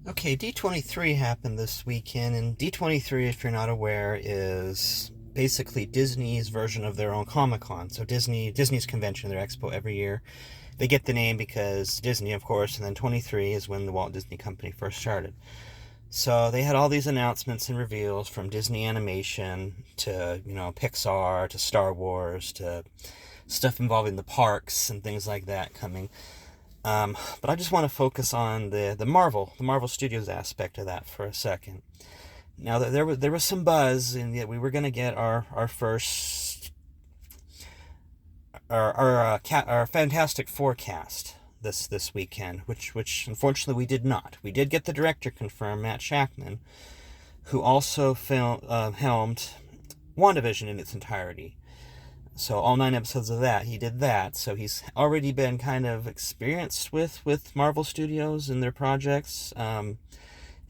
Okay, D23 happened this weekend, and D23, if you're not aware, is basically Disney's version of their own Comic-Con. So Disney's convention, their expo every year. They get the name because Disney, of course, and then 23 is when the Walt Disney Company first started. So they had all these announcements and reveals from Disney Animation to, Pixar to Star Wars to stuff involving the parks and things like that coming. But I just want to focus on the Marvel Studios aspect of that for a second. Now there was some buzz, and yet we were going to get our first our Fantastic Forecast this weekend, which unfortunately we did not. We did get the director confirmed, Matt Shakman, who also helmed WandaVision in its entirety. So all 9 episodes of that, he did that. So he's already been kind of experienced with Marvel Studios and their projects. And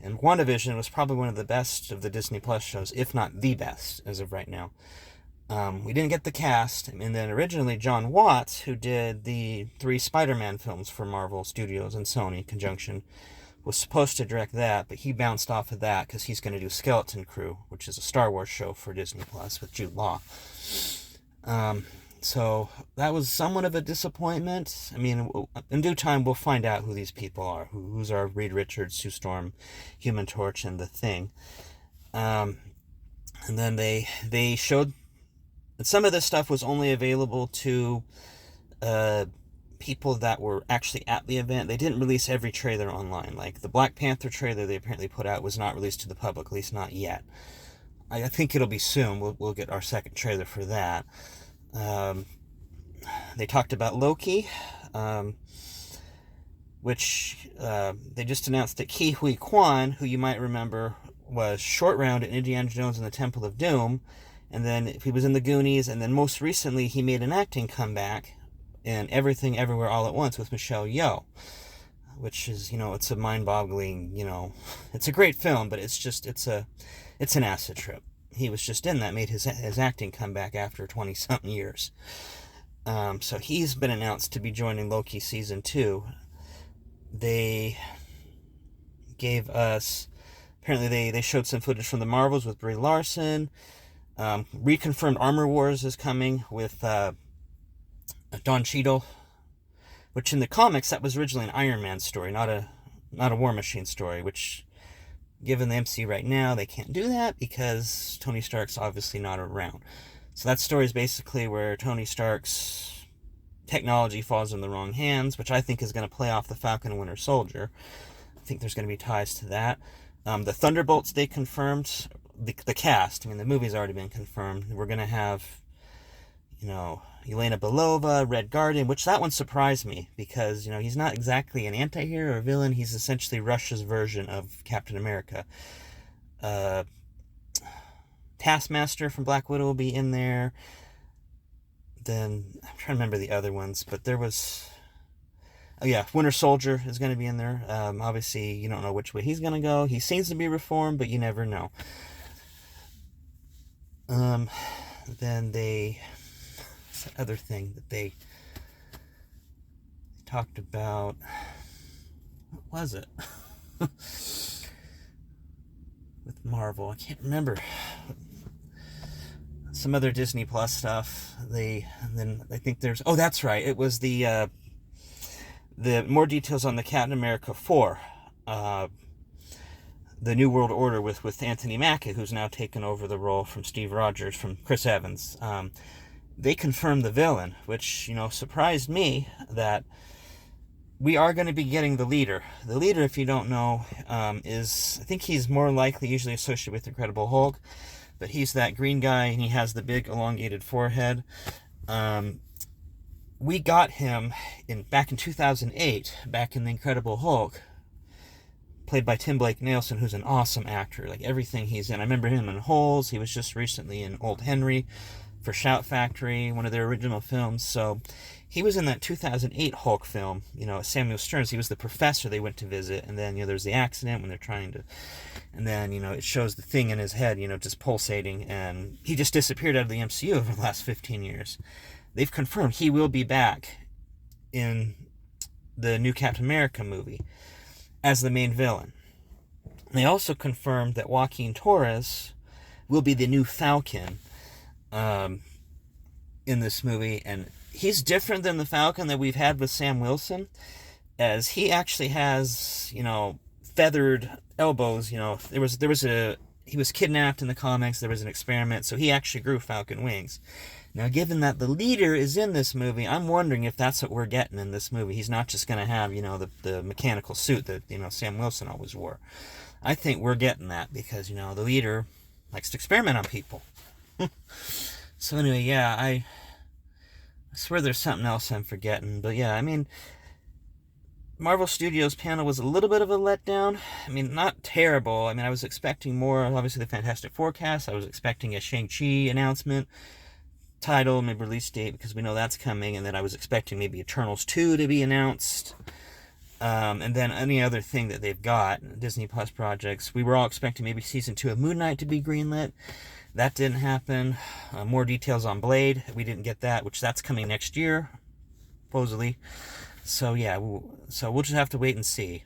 WandaVision was probably one of the best of the Disney Plus shows, if not the best, as of right now. We didn't get the cast. And then originally John Watts, who did the 3 Spider-Man films for Marvel Studios and Sony in conjunction, was supposed to direct that, but he bounced off of that because he's going to do Skeleton Crew, which is a Star Wars show for Disney Plus with Jude Law. So that was somewhat of a disappointment. I mean, in due time, we'll find out who these people are. Who's our Reed Richards, Sue Storm, Human Torch, and The Thing. And then they showed that some of this stuff was only available to people that were actually at the event. They didn't release every trailer online. Like the Black Panther trailer they apparently put out was not released to the public, at least not yet. I think it'll be soon. We'll get our second trailer for that. They talked about Loki, which they just announced that Ke Huy Quan, who you might remember was Short Round in Indiana Jones and the Temple of Doom, and then he was in the Goonies, and then most recently he made an acting comeback in Everything Everywhere All at Once with Michelle Yeoh, which is, it's a mind-boggling, it's a great film, but it's an acid trip. He was just in that, made his acting comeback after 20-something years. So he's been announced to be joining Loki Season 2. They gave us... Apparently they showed some footage from the Marvels with Brie Larson. Reconfirmed Armor Wars is coming with Don Cheadle, which in the comics, that was originally an Iron Man story, not a War Machine story, which... Given the MCU right now, they can't do that because Tony Stark's obviously not around. So that story is basically where Tony Stark's technology falls in the wrong hands, which I think is going to play off the Falcon and Winter Soldier. I think there's going to be ties to that. The Thunderbolts, they confirmed. The cast, the movie's already been confirmed. We're going to have, Yelena Belova, Red Guardian, which that one surprised me because, he's not exactly an anti-hero or villain. He's essentially Russia's version of Captain America. Taskmaster from Black Widow will be in there. Then, I'm trying to remember the other ones, but there was... Oh yeah, Winter Soldier is going to be in there. Obviously, you don't know which way he's going to go. He seems to be reformed, but you never know. Then they... The other thing that they talked about, what was it? With Marvel, I can't remember. Some other Disney Plus stuff. Then I think there's, oh, that's right, it was the more details on the Captain America 4, the New World Order with Anthony Mackie, who's now taken over the role from Steve Rogers from Chris Evans. They confirmed the villain, which, surprised me that we are going to be getting the leader. The leader, if you don't know, is, I think he's more likely usually associated with Incredible Hulk, but he's that green guy, and he has the big elongated forehead. We got him back in 2008, back in The Incredible Hulk, played by Tim Blake Nelson, who's an awesome actor. Like, everything he's in. I remember him in Holes. He was just recently in Old Henry for Shout Factory, one of their original films. So he was in that 2008 Hulk film, Samuel Stearns. He was the professor they went to visit, and then, there's the accident when they're trying to, and then, it shows the thing in his head, just pulsating, and he just disappeared out of the MCU over the last 15 years. They've confirmed he will be back in the new Captain America movie as the main villain. They also confirmed that Joaquin Torres will be the new Falcon in this movie, and he's different than the Falcon that we've had with Sam Wilson, as he actually has, feathered elbows. There was he was kidnapped in the comics. There was an experiment, so he actually grew Falcon wings. Now, given that the leader is in this movie, I'm wondering if that's what we're getting in this movie. He's not just going to have, the mechanical suit that, Sam Wilson always wore. I think we're getting that because, the leader likes to experiment on people. So anyway, yeah, I swear there's something else I'm forgetting. But yeah, Marvel Studios panel was a little bit of a letdown. Not terrible. I was expecting more. Obviously, the Fantastic Forecast. I was expecting a Shang-Chi announcement, title, maybe release date, because we know that's coming. And then I was expecting maybe Eternals 2 to be announced. And then any other thing that they've got, Disney Plus projects. We were all expecting maybe Season 2 of Moon Knight to be greenlit. That didn't happen. More details on Blade. We didn't get that, which that's coming next year, supposedly. So yeah, we'll just have to wait and see.